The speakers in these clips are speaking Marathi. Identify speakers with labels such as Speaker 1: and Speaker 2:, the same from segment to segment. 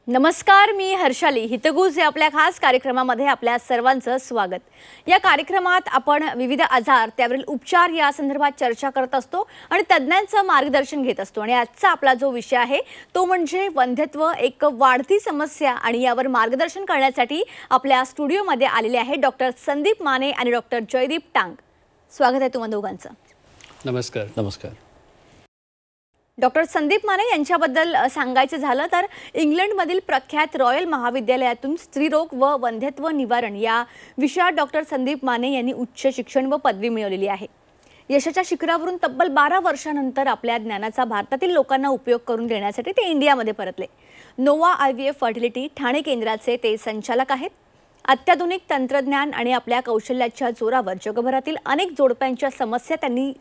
Speaker 1: नमस्कार, मी हर्षाली हितगुज या आपल्या खास कार्यक्रमामध्ये आपल्या सर्वांचं स्वागत। या कार्यक्रमात आपण विविध आजार त्यावरील उपचार या संदर्भात चर्चा करत असतो आणि तज्ञांचं मार्गदर्शन घेत असतो। आणि आजचा आपला जो विषय आहे तो म्हणजे वंध्यत्व, एक वाढती समस्या। आणि यावर मार्गदर्शन करण्यासाठी आपल्या स्टुडिओमध्ये आलेले आहे डॉक्टर संदीप माने आणि डॉक्टर जयदीप टांग। स्वागत आहे तुम्हा दोघांचं।
Speaker 2: नमस्कार।
Speaker 3: नमस्कार।
Speaker 1: डॉक्टर संदीप माने यांच्याबद्दल सांगायचं झालं तर इंग्लंडमधील प्रख्यात रॉयल महाविद्यालयातून स्त्रीरोग व वंध्यत्व निवारण या विषयात डॉक्टर संदीप माने यांनी उच्च शिक्षण व पदवी मिळवलेली आहे। यशाच्या शिखरावरून तब्बल 12 वर्षांनंतर आपल्या ज्ञानाचा भारतातील लोकांना उपयोग करून देण्यासाठी ते इंडियामध्ये परतले। नोवा IVF फर्टिलिटी ठाणे केंद्राचे ते संचालक आहेत। अत्याधुनिक तंत्रज्ञान आणि आपल्या कौशल्याच्या जोरावर जगभरातील अनेक जोडप्यांच्या समस्या त्यांनी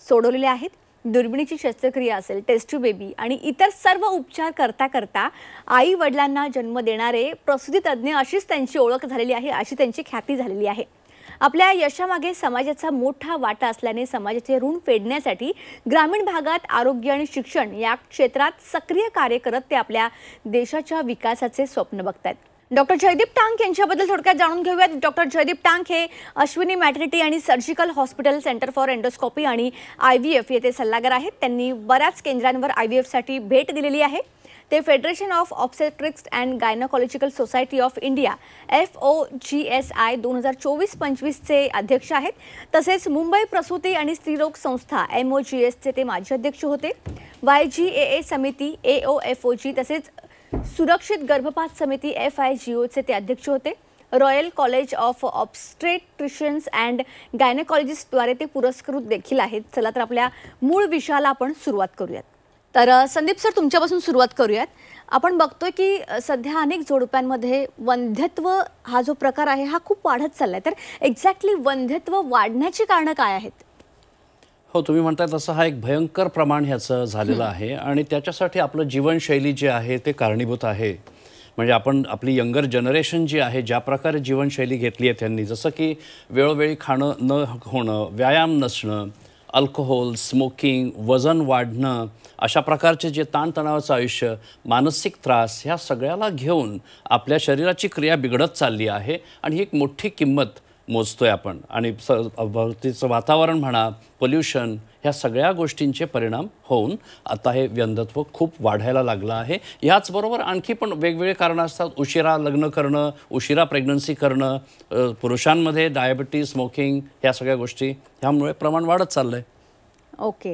Speaker 1: सोडवलेल्या आहेत। दुर्बिणीची शस्त्रक्रिया असेल, टेस्ट ट्यूब बेबी आणि इतर सर्व उपचार करता करता आई वडिलांना जन्म देणारे प्रसूती तज्ञ अशीच त्यांची ओळख झालेली आहे, अशी त्यांची ख्याती झालेली आहे। आपल्या यशामागे समाजाचा मोठा वाटा असल्याने समाजाचे ऋण फेडण्यासाठी ग्रामीण भागात आरोग्य आणि शिक्षण या क्षेत्रात सक्रिय कार्य करत ते आपल्या देशाच्या विकासाचे स्वप्न बघतात। डॉक्टर जयदीप टांग यांच्याबद्दल थोडक्यात जाणून घेऊयात। डॉक्टर जयदीप टांग हे अश्विनी मॅटर्निटी आणि surgical hospital centre for endoscopy आणि IVF येथे सल्लागार आहेत। त्यांनी बऱ्याच केंद्रांवर IVF साठी भेट दिलेली आहे। ते federation of obstetrics and gynaecological society of India FOGSI 2024-25 चे अध्यक्ष आहेत। तसेच मुंबई प्रसूती आणि स्त्रीरोग संस्था MOGS चे ते माजी अध्यक्ष होते। YGAA समिती AOFOG तसेच सुरक्षित गर्भपात समिती FIGO चे ते अध्यक्ष होते। Royal college of obstetricians and gynaecologist द्वारे ते पुरस्कृत देखील आहेत। चला तर आपल्या मूळ विषयाला आपण सुरुवात करूयात। तर संदीप सर, तुमच्यापासून सुरुवात करूयात। आपण बघतोय की सध्या अनेक जोडप्यांमध्ये वंध्यत्व हा जो प्रकार आहे हा खूप वाढत चाललाय। तर एक्झॅक्टली वंध्यत्व वाढण्याची कारणं काय आहेत?
Speaker 3: हो, तुम्ही म्हणताय तसं हा एक भयंकर प्रमाण ह्याचं झालेलं आहे आणि त्याच्यासाठी आपलं जीवनशैली जी आहे ते कारणीभूत आहे। म्हणजे आपण आपली यंगर जनरेशन जी आहे ज्या प्रकारे जीवनशैली घेतली आहे त्यांनी, जसं की वेळोवेळी खाणं न होणं, व्यायाम नसणं, अल्कोहोल, स्मोकिंग, वजन वाढणं, अशा प्रकारचे जे ताणतणावाचं आयुष्य, मानसिक त्रास, ह्या सगळ्याला घेऊन आपल्या शरीराची क्रिया बिघडत चालली आहे आणि ही एक मोठी किंमत मोजतोय आपण। आणि भोवतीचं वातावरण म्हणा, पोल्युशन, ह्या सगळ्या गोष्टींचे परिणाम होऊन आता हे वंध्यत्व खूप वाढायला लागलं आहे। ह्याचबरोबर आणखी पण वेगवेगळे कारणं असतात। उशिरा लग्न करणं, उशिरा प्रेग्नन्सी करणं, पुरुषांमध्ये डायबिटीज, स्मोकिंग, ह्या सगळ्या गोष्टी, ह्यामुळे प्रमाण वाढत चाललं आहे।
Speaker 1: ओके,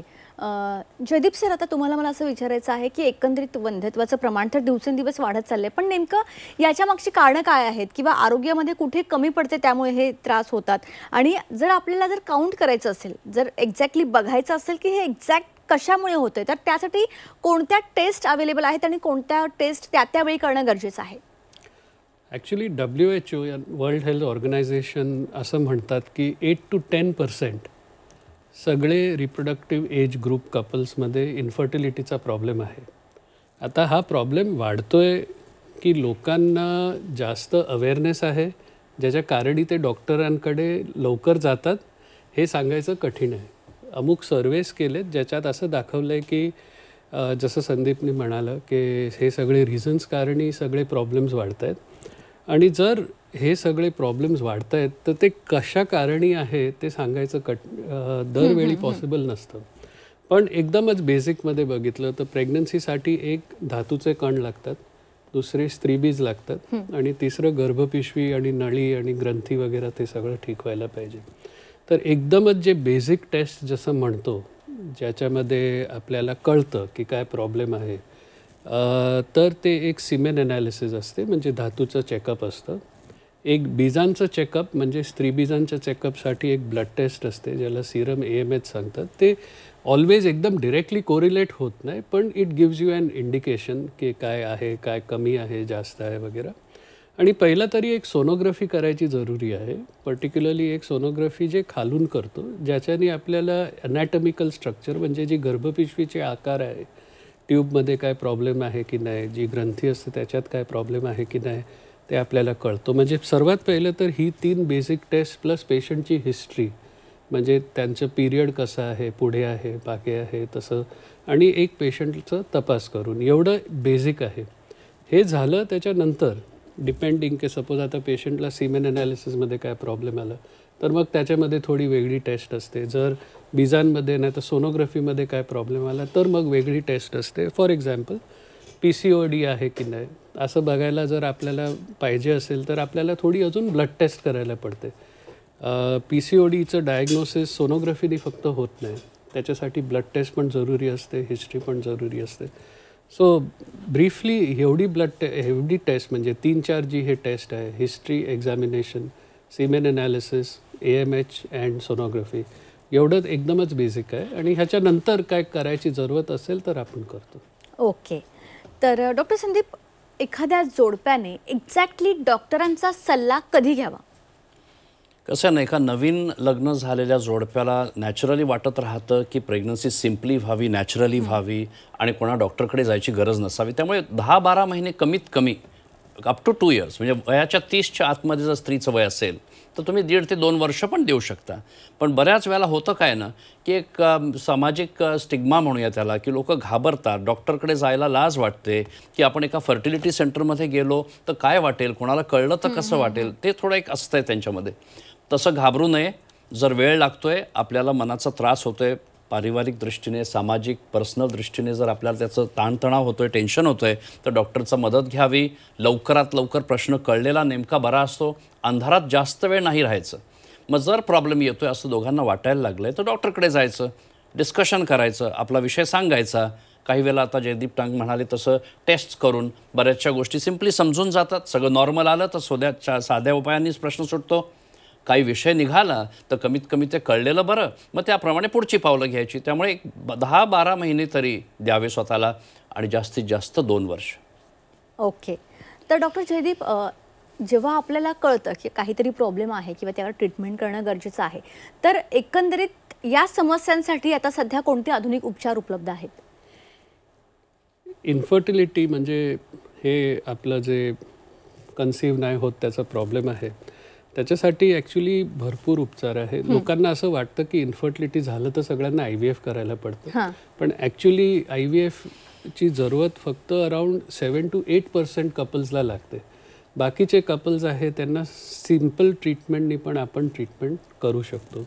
Speaker 1: जयदीप सर, आता तुम्हाला मला असं विचारायचं आहे की एकंदरीत वंध्यत्वाचं प्रमाण तर दिवसेंदिवस वाढत चाललंय, पण नेमकं याच्या मागची कारणं काय आहेत किंवा आरोग्यामध्ये कुठे कमी पडते त्यामुळे हे त्रास होतात? आणि जर आपल्याला जर काउंट करायचं असेल, जर एक्झॅक्टली बघायचं असेल की हे एक्झॅक्ट कशामुळे होतंय, तर त्यासाठी कोणत्या टेस्ट अवेलेबल आहेत आणि कोणत्या टेस्ट त्यावेळी करणं गरजेचं आहे?
Speaker 2: Actually WHO world health organisation असं म्हणतात की 8 to 10% सगळे रिप्रोडक्टिव्ह एज ग्रुप कपल्समध्ये इन्फर्टिलिटीचा प्रॉब्लेम आहे। आता हा प्रॉब्लेम वाढतोय की लोकांना जास्त अवेअरनेस आहे ज्याच्या कारणी ते डॉक्टरांकडे लवकर जातात हे सांगायचं कठीण आहे। अमुक सर्वेस केलेत ज्याच्यात असं दाखवलं आहे की जसं संदीपने म्हणालं की हे सगळे रिझन्स कारणी सगळे प्रॉब्लेम्स वाढत आहेत। आणि जर हे सगळे प्रॉब्लेम्स वाढत आहेत तर ते कशा कारणी आहे ते सांगायचं दरवेळी पॉसिबल नसतं। पण एकदमच बेसिकमध्ये बघितलं तर प्रेग्नन्सीसाठी एक धातूचे कण लागतात, दुसरे स्त्रीबीज लागतात आणि तिसरं गर्भपिशवी आणि नळी आणि ग्रंथी वगैरे ते सगळं ठीक व्हायला पाहिजे। तर एकदमच जे बेसिक टेस्ट जसं म्हणतो ज्याच्यामध्ये आपल्याला कळतं की काय प्रॉब्लेम आहे, तर ते एक सिमेन ॲनालिसिस असते, म्हणजे धातूचं चेकअप असतं। एक बीजांचं चेकअप म्हणजे स्त्रीबीजांच्या चेकअपसाठी एक ब्लड टेस्ट असते ज्याला सीरम AMH सांगतात। ते ऑलवेज एकदम डिरेक्टली कोरिलेट होत नाही, पण it gives you an indication की काय आहे, काय कमी आहे, जास्त आहे वगैरे। आणि पहिलं तरी एक सोनोग्राफी करायची जरुरी आहे, पर्टिक्युलरली एक सोनोग्राफी जे खालून करतो ज्याच्याने आपल्याला ॲनॅटॉमिकल स्ट्रक्चर म्हणजे जी गर्भपिशवीचे आकार आहे, ट्यूबमध्ये काय प्रॉब्लेम आहे की नाही, जी ग्रंथी असते त्याच्यात काय प्रॉब्लेम आहे की नाही ते आपल्याला कळतो। म्हणजे सर्वात पहिलं तर ही 3 बेसिक टेस्ट प्लस पेशंटची हिस्ट्री, म्हणजे त्यांचं पिरियड कसं आहे, पुढे आहे, मागे आहे तसं, आणि एक पेशंटचं तपास करून, एवढं बेसिक आहे। हे झालं त्याच्यानंतर डिपेंडिंग की सपोज आता पेशंटला सिमेन ॲनालिसिसमध्ये काय प्रॉब्लेम आला तर मग त्याच्यामध्ये थोडी वेगळी टेस्ट असते. जर बीजांमध्ये नाही तर सोनोग्राफीमध्ये काय प्रॉब्लेम आला तर मग वेगळी टेस्ट असते. फॉर एक्झाम्पल PCOD आहे की नाही असं बघायला जर आपल्याला पाहिजे असेल तर आपल्याला थोडी अजून ब्लड टेस्ट करायला पडते. PCODचं डायग्नोसिस सोनोग्राफीने फक्त होत नाही, त्याच्यासाठी ब्लड टेस्ट पण जरुरी असते, हिस्ट्री पण जरुरी असते. सो ब्रीफली एवढी टेस्ट म्हणजे 3-4 जी हे टेस्ट आहे, history, examination, semen analysis, AMH and sonography, एवढंच एकदमच बेसिक आहे. आणि ह्याच्यानंतर काय करायची जरूरत असेल तर आपण करतो.
Speaker 1: ओके. तर डॉक्टर संदीप, एखाद्या जोडप्याने एक्झॅक्टली डॉक्टरांचा सल्ला कधी घ्यावा?
Speaker 3: कसं आहे ना, एका नवीन लग्न झालेल्या जोडप्याला नॅचरली वाटत राहतं की प्रेग्नन्सी सिम्पली व्हावी, नॅचरली व्हावी आणि कोणा डॉक्टरकडे जायची गरज नसावी. त्यामुळे 10-12 महिने कमीत कमी अप टू 2 इयर्स म्हणजे वयाच्या 30च्या आतमध्ये जर स्त्रीचं वय असेल तर तुम्ही 1.5 ते 2 वर्ष पण देऊ शकता. पण बऱ्याच वेळेला होतं काय ना की एक सामाजिक स्टिग्मा म्हणूया त्याला, की लोक घाबरतात, डॉक्टरकडे जायला लाज वाटते की आपण एका फर्टिलिटी सेंटरमध्ये गेलो तर काय वाटेल, कोणाला कळलं तर कसं वाटेल, ते थोडं एक असतंय त्यांच्यामध्ये. तसं घाबरू नये. जर वेळ लागतोय, आपल्याला मनाचा त्रास होतोय, पारिवारिक दृष्टीने, सामाजिक पर्सनल दृष्टीने जर आपल्याला त्याचं ताणतणाव होतोय, टेन्शन होतंय तर डॉक्टरचा मदत घ्यावी. लवकरात लवकर प्रश्न कळलेला नेमका बरा असतो. अंधारात जास्त वेळ नाही राहायचं. मग जर प्रॉब्लेम येतोय असं दोघांना वाटायला लागलंय तर डॉक्टरकडे जायचं, डिस्कशन करायचं, आपला विषय सांगायचा. काही वेळेला आता जयदीप टांग म्हणाले तसं टेस्ट करून बऱ्याचशा गोष्टी सिम्पली समजून जातात. सगळं नॉर्मल आलं तर साध्या उपायांनीच प्रश्न सुटतो. काही विषय निघाला तर कमीत कमी ते कळलेलं बरं, मग त्याप्रमाणे पुढची पावलं घ्यायची. त्यामुळे 10-12 महिने तरी द्यावे स्वतःला आणि जास्तीत जास्त 2 वर्ष.
Speaker 1: ओके. तर डॉक्टर जयदीप, जेव्हा आपल्याला कळतं की काहीतरी प्रॉब्लेम आहे किंवा त्यावर ट्रीटमेंट करणं गरजेचं आहे, तर एकंदरीत या समस्यांसाठी आता सध्या कोणते आधुनिक उपचार उपलब्ध आहेत?
Speaker 2: इन्फर्टिलिटी म्हणजे हे आपलं जे कन्सीव्ह नाही होत त्याचा प्रॉब्लेम आहे, त्याच्यासाठी ॲक्च्युली भरपूर उपचार आहे. लोकांना असं वाटतं की इन्फर्टिलिटी झालं तर सगळ्यांना IVF करायला पडतं, पण ॲक्च्युली IVFची जरूरत फक्त अराउंड 7 to 8% कपल्सला लागते. बाकीचे कपल्स आहे त्यांना सिम्पल ट्रीटमेंटनी पण आपण ट्रीटमेंट करू शकतो.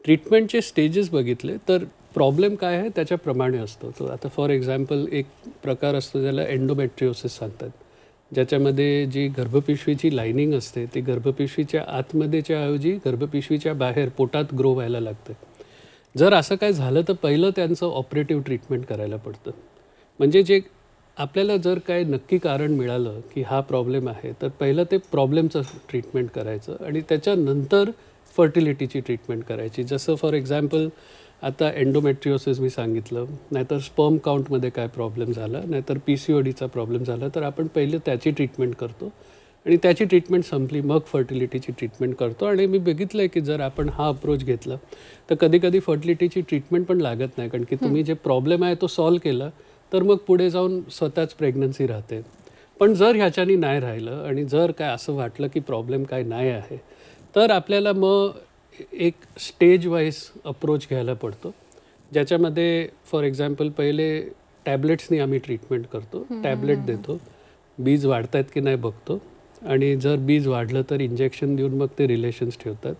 Speaker 2: ट्रीटमेंटचे स्टेजेस बघितले तर प्रॉब्लेम काय आहे त्याच्याप्रमाणे असतो. तो आता फॉर एक्झाम्पल एक प्रकार असतो ज्याला एंडोमेट्रिओसिस सांगतात, ज्याच्यामध्ये जी गर्भपिशवीची लायनिंग असते ती गर्भपिशवीच्या आतमध्येच्या ऐवजी गर्भपिशवीच्या बाहेर पोटात ग्रो व्हायला लागते. जर असं काय झालं तर पहिलं त्यांचं ऑपरेटिव्ह ट्रीटमेंट करायला पडतं. म्हणजे जे आपल्याला जर काय नक्की कारण मिळालं की हा प्रॉब्लेम आहे तर पहिलं ते प्रॉब्लेमचं ट्रीटमेंट करायचं आणि त्याच्यानंतर फर्टिलिटीची ट्रीटमेंट करायची. जसं फॉर एक्झाम्पल आता एंडोमेट्रिओसिस मी सांगितलं, नाहीतर स्पर्म काउंटमध्ये काय प्रॉब्लेम झाला, नाहीतर PCODचा प्रॉब्लेम झाला तर आपण पहिले त्याची ट्रीटमेंट करतो आणि त्याची ट्रीटमेंट संपली मग फर्टिलिटीची ट्रीटमेंट करतो. आणि मी बघितलं आहे की जर आपण हा अप्रोच घेतला तर कधी फर्टिलिटीची ट्रीटमेंट पण लागत नाही, कारण की तुम्ही जे प्रॉब्लेम आहे तो सॉल्व केला तर मग पुढे जाऊन स्वतःच प्रेग्नन्सी राहते. पण जर ह्याच्यानी नाही राहिलं आणि जर काय असं वाटलं की प्रॉब्लेम काय नाही आहे तर आपल्याला मग एक स्टेज वाईज अप्रोच घ्यायला पडतो, ज्याच्यामध्ये फॉर एक्झाम्पल पहिले टॅबलेट्सनी आम्ही ट्रीटमेंट करतो. टॅबलेट देतो, बीज वाढत आहेत की नाही बघतो आणि जर बीज वाढलं तर इंजेक्शन देऊन मग ते रिलेशन्स ठेवतात.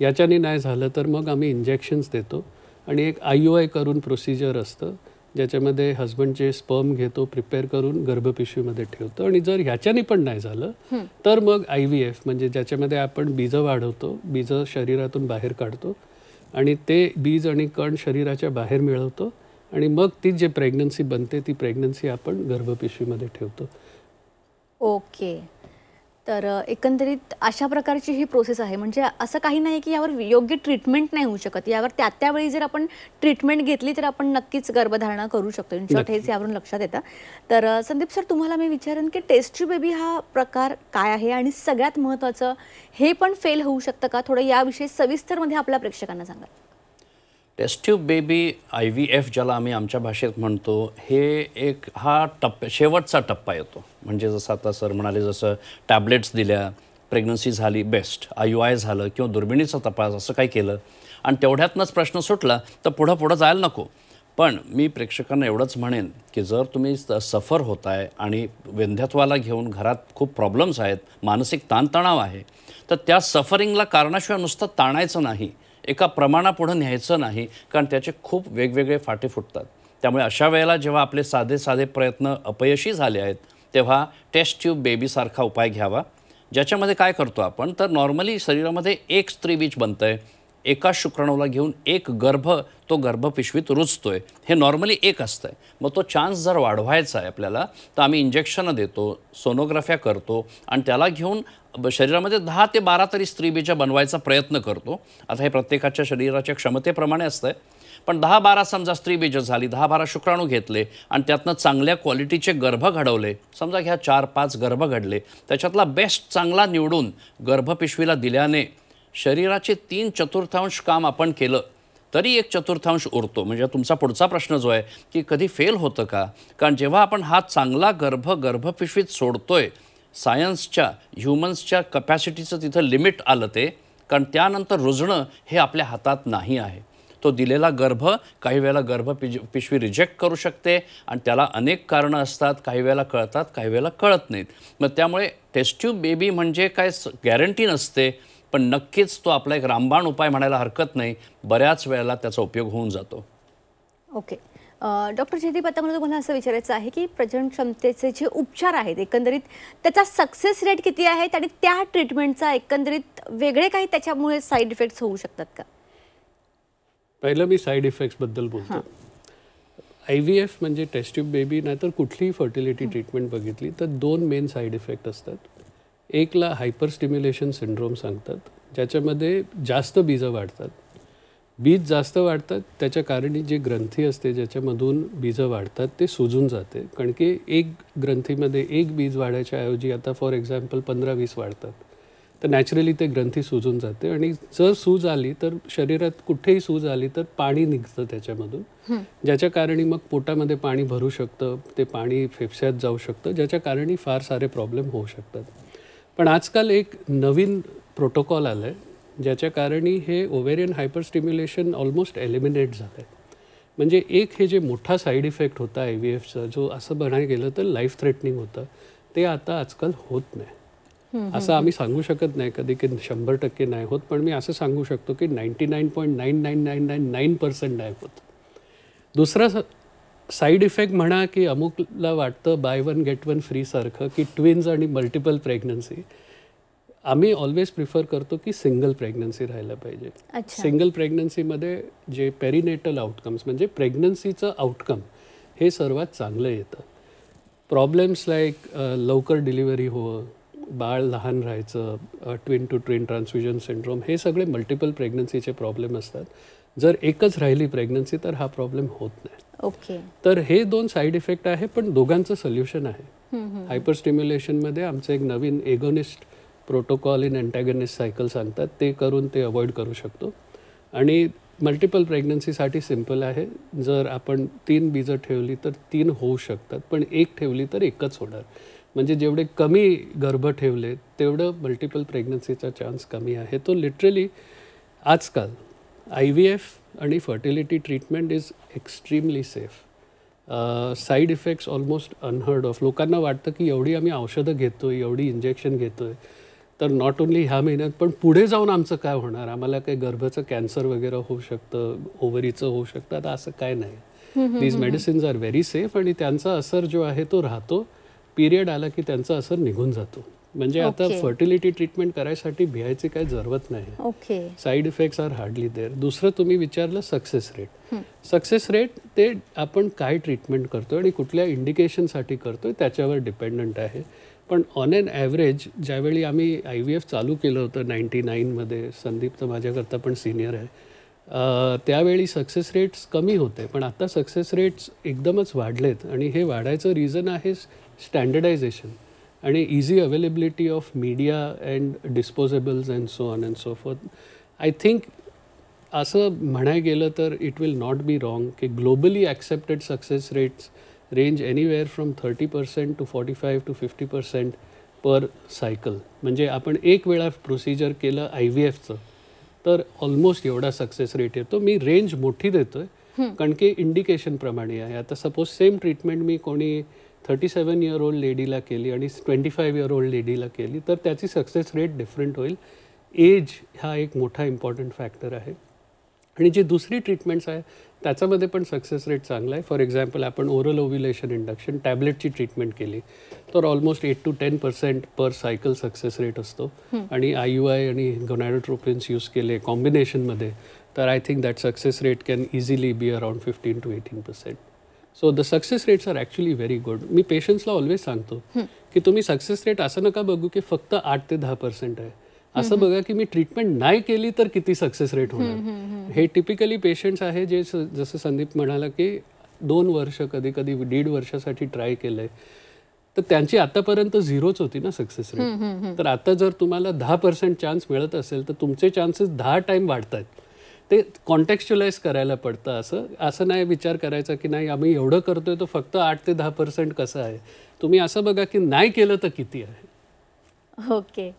Speaker 2: याच्याने नाही झालं तर मग आम्ही इंजेक्शन्स देतो आणि एक IUI करून प्रोसिजर असतं ज्याच्यामध्ये हजबंडचे स्पर्म घेतो, प्रिपेअर करून गर्भपिशवीमध्ये ठेवतो. आणि जर ह्याच्याने पण नाही झालं तर मग IVF म्हणजे ज्याच्यामध्ये आपण बीजं वाढवतो, बीजं शरीरातून बाहेर काढतो आणि ते बीज आणि कण शरीराच्या बाहेर मिळवतो आणि मग ती जे प्रेग्नन्सी बनते ती प्रेग्नन्सी आपण गर्भपिशवीमध्ये ठेवतो.
Speaker 1: ओके. तर एकंदरीत अशा प्रकारची ही प्रोसेस आहे. म्हणजे असं काही नाही की यावर योग्य ट्रीटमेंट नाही होऊ शकत. यावर त्यावेळी जर आपण ट्रीटमेंट घेतली तर आपण नक्कीच गर्भधारणा करू शकतो. इन शॉर्ट हेच यावरून लक्षात येतं. तर संदीप सर, तुम्हाला मी विचारेन की टेस्ट ट्यूब बेबी हा प्रकार काय आहे आणि सगळ्यात महत्त्वाचं हे पण फेल होऊ शकतं का? थोडं याविषयी सविस्तरमध्ये आपल्या प्रेक्षकांना सांगा.
Speaker 3: टेस्ट ट्यूब बेबी IVF ज्याला आम्ही आमच्या भाषेत म्हणतो, हे हा शेवटचा टप्पा येतो. म्हणजे जसं आता सर म्हणाले, जसं टॅबलेट्स दिल्या, प्रेग्नन्सी झाली बेस्ट, IUI झालं किंवा दुर्बिणीचा तपास असं काही केलं आणि तेवढ्यातनंच प्रश्न सुटला तर पुढं जायला नको. पण मी प्रेक्षकांना एवढंच म्हणेन की जर तुम्ही सफर होताय आणि वंध्यत्वाला घेऊन घरात खूप प्रॉब्लेम्स आहेत, मानसिक ताणतणाव आहे, तर त्या सफरिंगला कारणाशिवाय नुसतं ताणायचं नाही, एका प्रमाणापुढं न्यायचं नाही, कारण त्याचे खूप वेगवेगळे फाटे फुटतात. त्यामुळे अशा वेळेला जेव्हा आपले साधे साधे प्रयत्न अपयशी झाले आहेत तेव्हा टेस्ट ट्यूब बेबीसारखा उपाय घ्यावा, ज्याच्यामध्ये काय करतो आपण तर नॉर्मली शरीरामध्ये एक स्त्रीबीज बनतं आहे, एका शुक्राणूला घेऊन एक गर्भ तो गर्भपिशवीत रुजतोय, हे नॉर्मली एक असतं आहे. मग तो चान्स जर वाढवायचा आहे आपल्याला तर आम्ही इंजेक्शनं देतो, सोनोग्राफ्या करतो आणि त्याला घेऊन शरीरामध्ये 10 ते 12 तरी स्त्रीबीजं बनवायचा प्रयत्न करतो. आता हे प्रत्येकाच्या शरीराच्या क्षमतेप्रमाणे असतं आहे, पण 10-12 समजा स्त्रीबीजं झाली, 10-12 शुक्राणू घेतले आणि त्यातनं चांगल्या क्वालिटीचे गर्भ घडवले, समजा ह्या 4-5 गर्भ घडले, त्याच्यातला बेस्ट चांगला निवडून गर्भपिशवीला दिल्याने शरीराचे 3/4 काम आपण केलं तरी 1/4 उरतो. म्हणजे तुमचा पुढचा प्रश्न जो आहे की कधी फेल होतं का, कारण जेव्हा आपण हा चांगला गर्भपिशवीत सोडतोय, सायन्सच्या ह्युमन्सच्या कपॅसिटीचं तिथं लिमिट आलं ते, कारण त्यानंतर रुजणं हे आपल्या हातात नाही आहे. तो दिलेला गर्भ काही वेळेला पिशवी रिजेक्ट करू शकते आणि त्याला अनेक कारणं असतात, काही वेळेला कळतात, काही वेळेला कळत नाहीत. मग त्यामुळे टेस्ट ट्यूब बेबी म्हणजे काय गॅरंटी नसते, पण नक्कीच तो आपला एक रामबाण उपाय म्हणायला हरकत नाही. बऱ्याच वेळेला त्याचा उपयोग होऊन जातो.
Speaker 1: ओके. डॉक्टर जयदीप, आता मला तुम्हाला असं विचारायचं आहे की प्रजनन क्षमतेचे जे उपचार आहेत एकंदरीत त्याचा सक्सेस रेट किती आहेत आणि त्या ट्रीटमेंटचा एकंदरीत वेगळे काही त्याच्यामुळे साईड इफेक्ट्स होऊ शकतात का?
Speaker 2: पहिलं मी साईड इफेक्ट्सबद्दल बोलतो. IVF म्हणजे टेस्ट ट्यूब बेबी नाहीतर कुठलीही फर्टिलिटी ट्रीटमेंट बघितली तर 2 मेन साईड इफेक्ट असतात. एकला हायपर स्टिम्युलेशन सिंड्रोम सांगतात, ज्याच्यामध्ये जास्त बीजं वाढतात. बीज जास्त वाढतात त्याच्या कारणी जे ग्रंथी असते ज्याच्यामधून बीजं वाढतात ते सुजून जाते, कारण की एक ग्रंथीमध्ये एक बीज वाढायच्या ऐवजी आता फॉर एक्झाम्पल 15-20 वाढतात, तर नॅचरली ते ग्रंथी सुजून जाते. आणि जर सूज आली तर शरीरात कुठेही सूज आली तर पाणी निघतं त्याच्यामधून, ज्याच्या कारणी मग पोटामध्ये पाणी भरू शकतं, ते पाणी फेफस्यात जाऊ शकतं, ज्याच्या कारणी फार सारे प्रॉब्लेम होऊ शकतात. पण आजकाल एक नवीन प्रोटोकॉल आलं आहे ज्याच्या कारणी हे ovarian hyper stimulation almost eliminate झालं आहे. म्हणजे एक हे जे मोठा साईड इफेक्ट होता IVFचा, जो असं म्हणायला गेलं तर लाईफ थ्रेटनिंग होतं, ते आता आजकाल होत नाही. असं आम्ही सांगू शकत नाही कधी की 100% नाही होत, पण मी असं सांगू शकतो की 99.99999% नाही होत. दुसरा साईड इफेक्ट म्हणा की अमुकला वाटतं by one get one free सारखं की ट्विन्स आणि मल्टिपल प्रेग्नन्सी, आम्ही ऑलवेज प्रिफर करतो की सिंगल प्रेग्नन्सी राहायला पाहिजे. सिंगल प्रेग्नन्सीमध्ये जे पेरिनेटल आउटकम्स म्हणजे प्रेग्नन्सीचं आउटकम हे सर्वात चांगलं येतं. प्रॉब्लेम्स लाईक लवकर डिलिव्हरी होवं, बाळ लहान राहायचं, twin to twin transfusion syndrome, हे सगळे मल्टिपल प्रेग्नन्सीचे प्रॉब्लेम असतात. जर एकच राहिली प्रेग्नन्सी तर हा प्रॉब्लेम होत नाही.
Speaker 1: ओके.
Speaker 2: तर हे 2 साईड इफेक्ट आहे, पण दोघांचं सोल्युशन आहे. हायपर स्टिम्युलेशनमध्ये आमचं एक नवीन एगोनिस्ट प्रोटोकॉल इन अँटॅगनिस्ट सायकल सांगतात, ते करून ते अवॉइड करू शकतो. आणि मल्टिपल प्रेग्नन्सीसाठी सिम्पल आहे, जर आपण 3 बीजं ठेवली तर 3 होऊ शकतात, पण 1 ठेवली तर 1च होणार. म्हणजे जेवढे कमी गर्भ ठेवले तेवढं मल्टिपल प्रेग्नन्सीचा चान्स कमी आहे. तो लिटरली आजकाल IVF आणि fertility treatment is extremely safe. Side effects almost unheard of. लोकांना वाटतं की एवढी आम्ही औषधं घेतो आहे, एवढी इंजेक्शन घेतो आहे, तर नॉट ओन्ली ह्या महिन्यात पण पुढे जाऊन आमचं काय होणार, आम्हाला काही गर्भाचं कॅन्सर वगैरे होऊ शकतं, ओव्हरीचं होऊ शकतं. आता असं काय नाही. These medicines are very safe आणि त्यांचा असर जो आहे तो राहतो. पिरियड आला की त्यांचा असर निघून जातो. म्हणजे आता फर्टिलिटी ट्रीटमेंट करायसाठी भियायची काही जरूरत नाही.
Speaker 1: Okay.
Speaker 2: Side effects are hardly there. दुसरं तुम्ही विचारलं सक्सेस रेट. सक्सेस रेट ते आपण काय ट्रीटमेंट करतो आणि कुठल्या इंडिकेशनसाठी करतोय त्याच्यावर डिपेंडंट आहे. पण ऑन ॲन ॲव्हरेज ज्यावेळी आम्ही IVF चालू केलं होतं 99मध्ये, संदीप तर माझ्याकरता पण सिनियर आहे, त्यावेळी सक्सेस रेट्स कमी होते, पण आता सक्सेस रेट्स एकदमच वाढलेत. आणि हे वाढायचं रिझन आहे स्टँडर्डायझेशन आणि easy availability of media and disposables and so on and so forth. I think असं म्हणायला गेलं तर it will not be wrong की globally accepted success rates range anywhere from 30% to 45% to 50% per cycle. म्हणजे आपण एक वेळा प्रोसिजर केलं IVFचं तर ऑलमोस्ट एवढा सक्सेस रेट येतो. मी रेंज मोठी देतो आहे, कारण की इंडिकेशनप्रमाणे आहे. आता सपोज सेम ट्रीटमेंट मी कोणी 37 इयर ओल्ड लेडीला केली आणि 25 इयर ओल्ड लेडीला केली तर त्याची सक्सेस रेट डिफरंट होईल. एज हा एक मोठा इम्पॉर्टंट फॅक्टर आहे. आणि जी दुसरी ट्रीटमेंट्स आहे त्याच्यामध्ये पण सक्सेस रेट चांगला आहे. फॉर एक्झाम्पल आपण ओरल ओव्ह्युलेशन इंडक्शन टॅबलेटची ट्रीटमेंट केली तर almost 8 to 10% per cycle success rate असतो. आणि IUI आणि गोनॅडोट्रोपिन्स यूज केले कॉम्बिनेशनमध्ये तर I think that success rate can easily be around 15 to 18%. So the success rates are actually very good. मी पेशंट्सला ऑलवेज सांगतो की तुम्ही सक्सेस रेट असं नका बघू की फक्त 8 ते 10% आहे. असं बघा की मी ट्रीटमेंट नाही केली तर किती सक्सेस रेट होणार. हे टिपिकली पेशंट्स आहे जे जसं संदीप म्हणाला की 2 वर्ष कधी कधी 1.5 वर्षासाठी ट्राय केलंय तर त्यांची आतापर्यंत 0च होती ना सक्सेस रेट. तर आता जर तुम्हाला 10% चान्स मिळत असेल तर तुमचे चान्सेस 10 टाइम वाढतात. ते कॉन्टेक्स्च्युलाइज करायला पडतं. असं नाही विचार करायचा की नाही आम्ही एवढं करतोय तर फक्त 8 ते 10% कसं आहे. तुम्ही असं बघा की नाही केलं तर किती आहे.
Speaker 1: ओके.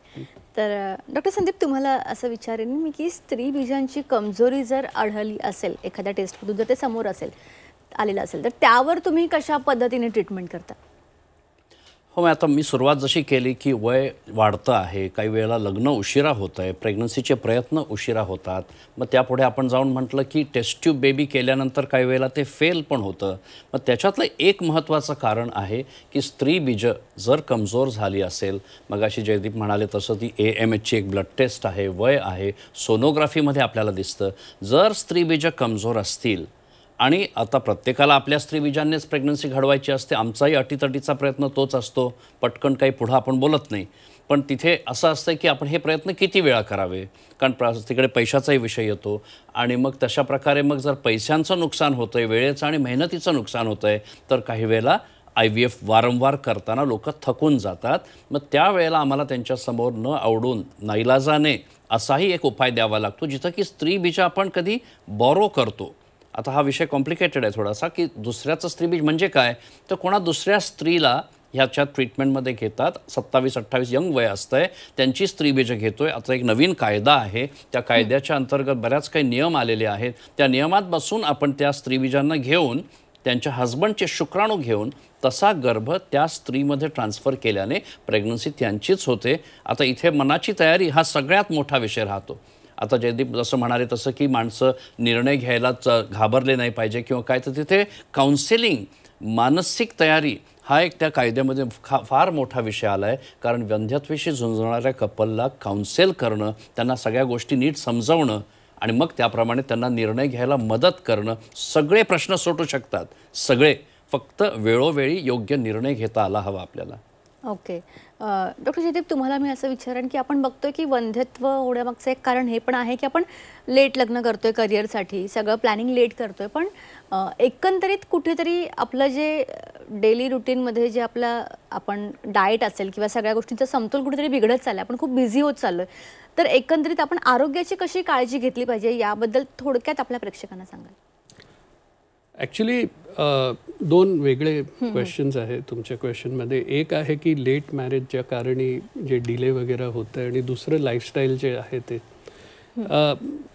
Speaker 1: तर डॉक्टर संदीप तुम्हाला असं विचारेन मी की स्त्री बीजांची कमजोरी जर आढळली असेल एखाद्या टेस्टमधून जर ते समोर आलेलं असेल तर त्यावर तुम्ही कशा पद्धतीने ट्रीटमेंट करता?
Speaker 3: हो, आता मी सुरुवात जशी केली की वय वाढतं आहे, काही वेळेला लग्न उशिरा होतं आहे, प्रेग्नन्सीचे प्रयत्न उशिरा होतात. मग त्यापुढे आपण जाऊन म्हटलं की टेस्ट ट्यूब बेबी केल्यानंतर काही वेळेला ते फेल पण होतं. मग त्याच्यातलं एक महत्त्वाचं कारण आहे की स्त्री बीज जर कमजोर झाली असेल, मग अशी जयदीप म्हणाले तसं ती AMHची एक ब्लड टेस्ट आहे, वय आहे, सोनोग्राफीमध्ये आपल्याला दिसतं. जर स्त्री बीज कमजोर असतील आणि आता प्रत्येकाला आपल्या स्त्रीबीजांनीच प्रेग्नन्सी घडवायची असते, आमचाही अटीतटीचा प्रयत्न तोच असतो, पटकन काही पुढं आपण बोलत नाही. पण तिथे असं असतं की आपण हे प्रयत्न किती वेळा करावे, कारण तिकडे पैशाचाही विषय येतो. आणि मग तशा प्रकारे मग जर पैशांचं नुकसान होतं आहे, वेळेचं आणि मेहनतीचं नुकसान होतं आहे, तर काही वेळेला IVF वारंवार करताना लोक थकून जातात. मग त्यावेळेला आम्हाला त्यांच्यासमोर न आवडून नाईलाजाने असाही एक उपाय द्यावा लागतो जिथं की स्त्रीबीज आपण कधी बॉरो करतो. आता हा विषय कॉम्प्लिकेटेड आहे थोडासा की दुसऱ्याचं स्त्रीबीज म्हणजे काय, तर कोणा दुसऱ्या स्त्रीला ह्याच्या ट्रीटमेंटमध्ये घेतात. 27-28 यंग वय असतं आहे, त्यांची स्त्रीबीज घेतोय. आता एक नवीन कायदा आहे, त्या कायद्याच्या अंतर्गत बऱ्याच काही नियम आलेले आहेत. त्या नियमात बसून आपण त्या स्त्रीबीजांना घेऊन त्यांच्या हजबंडचे शुक्राणू घेऊन तसा गर्भ त्या स्त्रीमध्ये ट्रान्सफर केल्याने प्रेग्नन्सी त्यांचीच होते. आता इथे मनाची तयारी हा सगळ्यात मोठा विषय राहतो. आता जयदीप जसं म्हणाले तसं की माणसं निर्णय घ्यायलाच घाबरले नाही पाहिजे किंवा काय, तर तिथे काउन्सिलिंग, मानसिक तयारी हा एक त्या कायद्यामध्ये फार मोठा विषय आला आहे. कारण वंध्यत्वेशी झुंजणाऱ्या कपलला काउन्सेल करणं, त्यांना सगळ्या गोष्टी नीट समजवणं आणि मग त्याप्रमाणे त्यांना निर्णय घ्यायला मदत करणं, सगळे प्रश्न सुटू शकतात. सगळे, फक्त वेळोवेळी योग्य निर्णय घेता आला हवा आपल्याला.
Speaker 1: ओके. डॉक्टर जयदीप तुम्हाला मी असं विचारेन की आपण बघतोय की वंध्यत्व होण्यामागचं एक कारण हे पण आहे की आपण लेट लग्न करतोय करिअरसाठी, सगळं प्लॅनिंग लेट करतोय. पण एकंदरीत कुठेतरी आपलं जे डेली रुटीनमध्ये जे आपण डाएट असेल किंवा सगळ्या गोष्टींचा समतोल कुठेतरी बिघडत चालला, आपण खूप बिझी होत चाललोय. तर एकंदरीत आपण आरोग्याची कशी काळजी घेतली पाहिजे याबद्दल थोडक्यात आपल्या प्रेक्षकांना सांगाल?
Speaker 2: ॲक्च्युली 2 वेगळे क्वेश्चन्स आहेत तुमच्या क्वेश्चनमध्ये. एक आहे की लेट मॅरेजच्या कारणी जे डिले वगैरे होतं आहे आणि दुसरं लाईफस्टाईल जे आहे ते.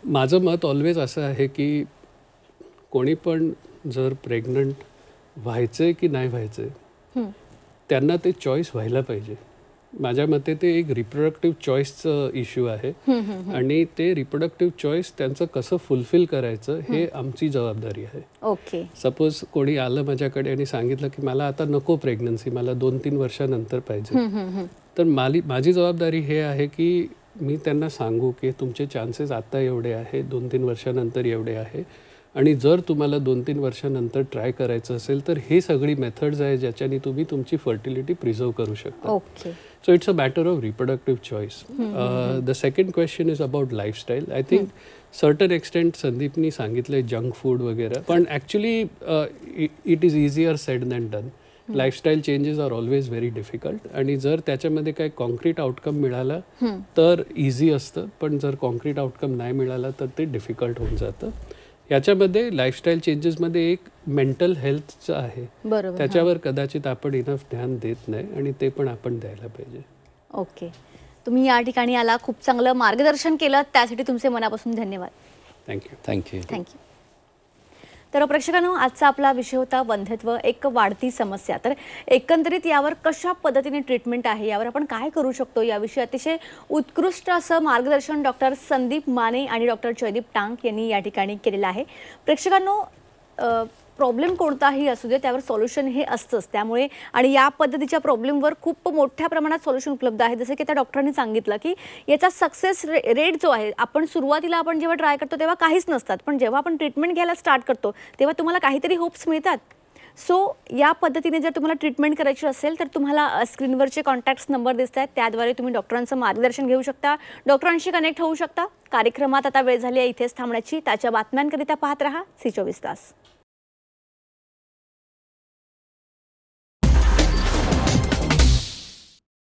Speaker 2: माझं मत ऑलवेज असं आहे की कोणी पण जर प्रेग्नंट व्हायचं आहे की नाही व्हायचं आहे त्यांना ते चॉईस व्हायला पाहिजे. माझ्या मते ते एक रिप्रोडक्टिव्ह चॉईसचं इश्यू आहे आणि ते रिप्रोडक्टिव्ह चॉईस त्यांचं कसं फुलफिल करायचं हे आमची जबाबदारी आहे.
Speaker 1: ओके.
Speaker 2: सपोज कोणी आलं माझ्याकडे आणि सांगितलं की मला आता नको प्रेग्नन्सी, मला 2-3 वर्षानंतर पाहिजे, तर माझी जबाबदारी हे आहे की मी त्यांना सांगू की तुमचे चान्सेस आता एवढे आहे, 2-3 वर्षानंतर एवढे आहे आणि जर तुम्हाला 2-3 वर्षानंतर ट्राय करायचं असेल तर हे सगळी मेथड्स आहे ज्याच्याने तुम्ही तुमची फर्टिलिटी प्रिझर्व करू शकता.
Speaker 1: Okay.
Speaker 2: So it's a matter of reproductive choice. The second question is about lifestyle. I think certain extent संदीपनी सांगितले जंक फूड वगैरे, पण actually it is easier said than done. Lifestyle changes are always very difficult आणि जर त्याच्यामध्ये काही कॉन्क्रीट आउटकम मिळाला तर इझी असतं, पण जर कॉन्क्रीट आउटकम नाही मिळाला तर ते डिफिकल्ट होऊन जातं. याच्यामध्ये लाईफस्टाईल चेंजेसमध्ये एक मेंटल हेल्थचं आहे, त्याच्यावर कदाचित आपण इनफ ध्यान देत नाही आणि ते पण आपण द्यायला पाहिजे.
Speaker 1: ओके. तुम्ही या ठिकाणी आला, खूप चांगलं मार्गदर्शन केलं, त्यासाठी तुमचे मनापासून धन्यवाद.
Speaker 2: थँक्यू.
Speaker 3: थँक्यू.
Speaker 1: थँक्यू. तर प्रेक्षकांनो, आजचा आपला विषय होता वंध्यत्व, एक वाढती समस्या. तर एकंदरीत यावर कशा पद्धतीने ट्रीटमेंट आहे, यावर आपण काय करू शकतो, याविषयी अतिशय उत्कृष्ट असं मार्गदर्शन डॉक्टर संदीप माने आणि डॉक्टर जयदीप टांक यांनी या ठिकाणी केलेलं आहे. प्रेक्षकांनो, प्रॉब्लेम कोणताही असू दे, त्यावर सोल्युशन हे असतंच. त्यामुळे आणि या पद्धतीच्या प्रॉब्लेमवर खूप मोठ्या प्रमाणात सोल्युशन उपलब्ध आहे. जसं की त्या डॉक्टरांनी सांगितलं की याचा सक्सेस रेट जो आहे, आपण सुरुवातीला जेव्हा ट्राय करतो तेव्हा काहीच नसतात, पण जेव्हा आपण ट्रीटमेंट घ्यायला स्टार्ट करतो तेव्हा तुम्हाला काहीतरी होप्स मिळतात. सो या पद्धतीने जर तुम्हाला ट्रीटमेंट करायची असेल तर तुम्हाला स्क्रीनवरचे कॉन्टॅक्ट्स नंबर दिसत आहेत, त्याद्वारे तुम्ही डॉक्टरांचं मार्गदर्शन घेऊ शकता, डॉक्टरांशी कनेक्ट होऊ शकता. कार्यक्रमात आता वेळ झाली आहे इथेच थांबण्याची. त्याच्या बातम्यांकरिता पाहत रहा सी 24 तास.